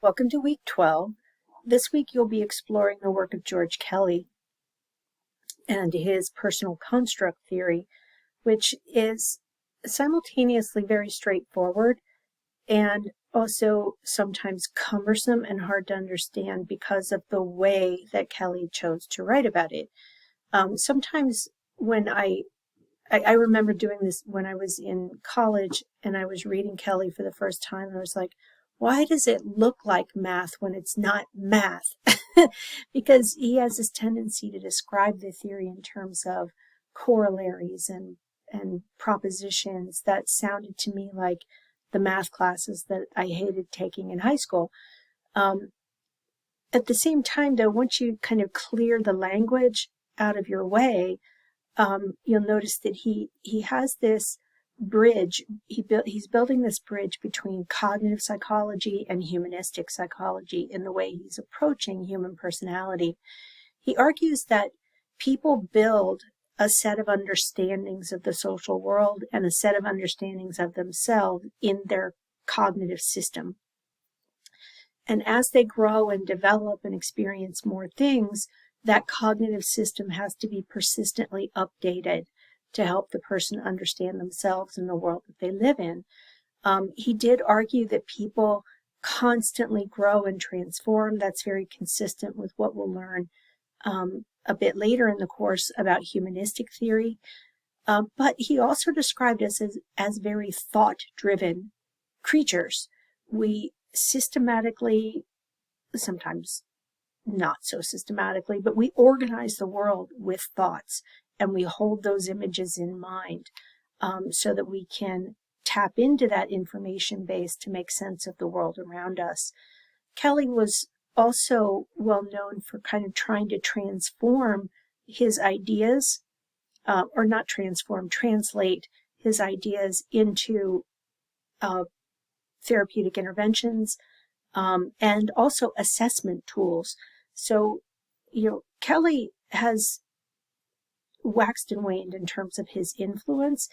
Welcome to week 12. This week you'll be exploring the work of George Kelly and his personal construct theory, which is simultaneously very straightforward and also sometimes cumbersome and hard to understand because of the way that Kelly chose to write about it. Sometimes when I remember doing this when I was in college and I was reading Kelly for the first time, and I was like, why does it look like math when it's not math? Because he has this tendency to describe the theory in terms of corollaries and propositions that sounded to me like the math classes that I hated taking in high school. At the same time, though, once you kind of clear the language out of your way, you'll notice that he has this bridge. He's building this bridge between cognitive psychology and humanistic psychology in the way he's approaching human personality. He argues that people build a set of understandings of the social world and a set of understandings of themselves in their cognitive system. And as they grow and develop and experience more things, that cognitive system has to be persistently updated to help the person understand themselves and the world that they live in. He did argue that people constantly grow and transform. That's very consistent with what we'll learn a bit later in the course about humanistic theory. But he also described us as very thought-driven creatures. We systematically, sometimes not so systematically, but we organize the world with thoughts, and we hold those images in mind so that we can tap into that information base to make sense of the world around us. Kelly was also well known for kind of trying to transform his ideas, or not transform, translate his ideas into therapeutic interventions and also assessment tools. So, Kelly has waxed and waned in terms of his influence,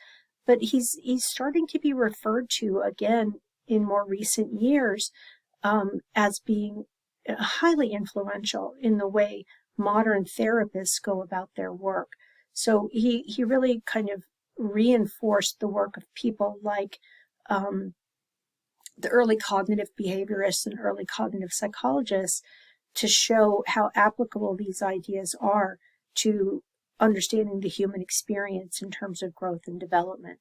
but he's starting to be referred to again in more recent years as being highly influential in the way modern therapists go about their work. So he really kind of reinforced the work of people like the early cognitive behaviorists and early cognitive psychologists to show how applicable these ideas are to understanding the human experience in terms of growth and development.